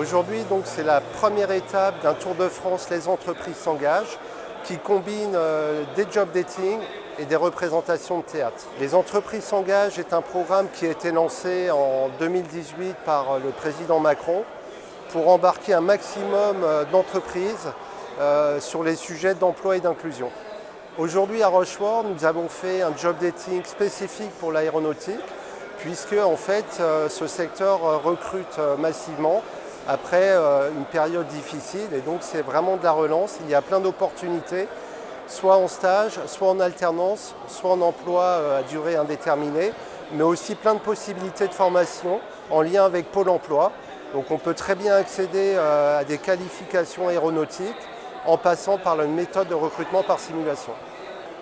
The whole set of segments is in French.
Aujourd'hui, donc, c'est la première étape d'un Tour de France Les entreprises s'engagent qui combine des job dating et des représentations de théâtre. Les entreprises s'engagent est un programme qui a été lancé en 2018 par le président Macron pour embarquer un maximum d'entreprises sur les sujets d'emploi et d'inclusion. Aujourd'hui à Rochefort, nous avons fait un job dating spécifique pour l'aéronautique puisque en fait, ce secteur recrute massivement après une période difficile et donc c'est vraiment de la relance. Il y a plein d'opportunités, soit en stage, soit en alternance, soit en emploi à durée indéterminée, mais aussi plein de possibilités de formation en lien avec Pôle emploi. Donc on peut très bien accéder à des qualifications aéronautiques en passant par une méthode de recrutement par simulation.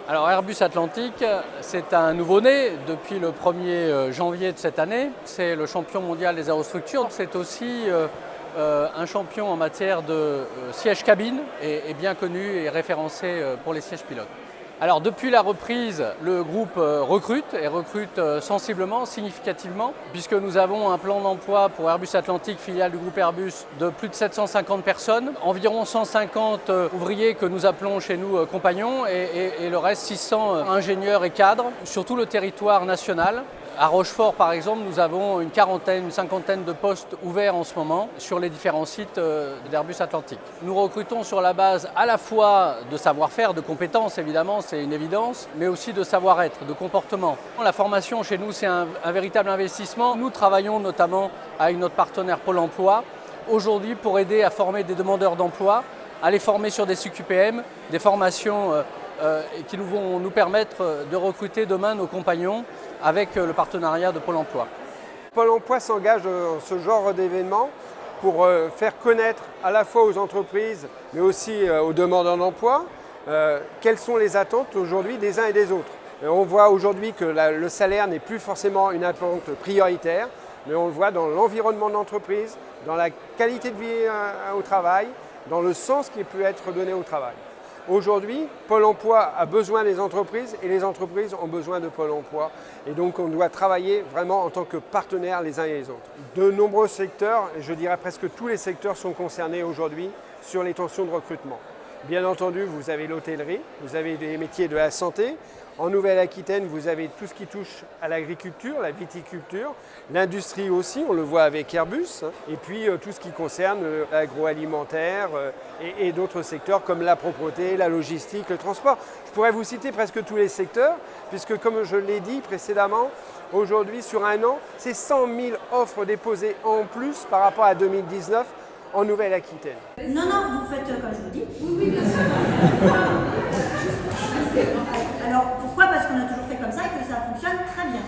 Alors Airbus Atlantique, c'est un nouveau-né depuis le 1er janvier de cette année. C'est le champion mondial des aérostructures. C'est aussi un champion en matière de siège cabine et bien connu et référencé pour les sièges pilotes. Alors depuis la reprise, le groupe recrute sensiblement, significativement, puisque nous avons un plan d'emploi pour Airbus Atlantique, filiale du groupe Airbus, de plus de 750 personnes, environ 150 ouvriers que nous appelons chez nous compagnons et le reste 600 ingénieurs et cadres sur tout le territoire national. À Rochefort, par exemple, nous avons une cinquantaine de postes ouverts en ce moment sur les différents sites d'Airbus Atlantique. Nous recrutons sur la base à la fois de savoir-faire, de compétences évidemment, c'est une évidence, mais aussi de savoir-être, de comportement. La formation chez nous, c'est un véritable investissement. Nous travaillons notamment avec notre partenaire Pôle emploi aujourd'hui pour aider à former des demandeurs d'emploi, à les former sur des CQPM, des formations qui vont nous permettre de recruter demain nos compagnons avec le partenariat de Pôle emploi. Pôle emploi s'engage dans ce genre d'événement pour faire connaître à la fois aux entreprises mais aussi aux demandeurs d'emploi quelles sont les attentes aujourd'hui des uns et des autres. On voit aujourd'hui que le salaire n'est plus forcément une attente prioritaire, mais on le voit dans l'environnement de l'entreprise, dans la qualité de vie au travail, dans le sens qui peut être donné au travail. Aujourd'hui, Pôle emploi a besoin des entreprises et les entreprises ont besoin de Pôle emploi. Et donc on doit travailler vraiment en tant que partenaires les uns et les autres. De nombreux secteurs, je dirais presque tous les secteurs sont concernés aujourd'hui sur les tensions de recrutement. Bien entendu, vous avez l'hôtellerie, vous avez les métiers de la santé. En Nouvelle-Aquitaine, vous avez tout ce qui touche à l'agriculture, la viticulture, l'industrie aussi, on le voit avec Airbus, et puis tout ce qui concerne l'agroalimentaire et d'autres secteurs comme la propreté, la logistique, le transport. Je pourrais vous citer presque tous les secteurs, puisque comme je l'ai dit précédemment, aujourd'hui sur un an, c'est 100 000 offres déposées en plus par rapport à 2019 en Nouvelle-Aquitaine. Non, vous faites comme je vous dis. Oui, bien sûr. Alors pourquoi? Parce qu'on a toujours fait comme ça et que ça fonctionne très bien.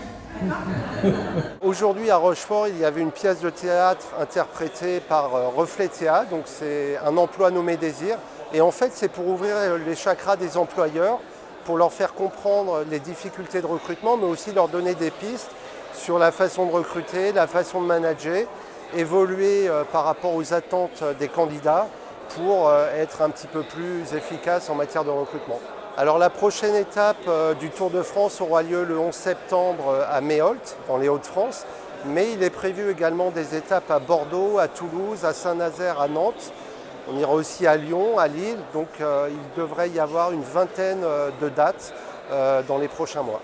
Aujourd'hui à Rochefort, il y avait une pièce de théâtre interprétée par Reflet Théâtre, donc c'est un emploi nommé Désir. Et en fait, c'est pour ouvrir les chakras des employeurs, pour leur faire comprendre les difficultés de recrutement, mais aussi leur donner des pistes sur la façon de recruter, la façon de manager, évoluer par rapport aux attentes des candidats pour être un petit peu plus efficace en matière de recrutement. Alors la prochaine étape du Tour de France aura lieu le 11 septembre à Méholt, dans les Hauts-de-France, mais il est prévu également des étapes à Bordeaux, à Toulouse, à Saint-Nazaire, à Nantes. On ira aussi à Lyon, à Lille, donc il devrait y avoir une vingtaine de dates dans les prochains mois.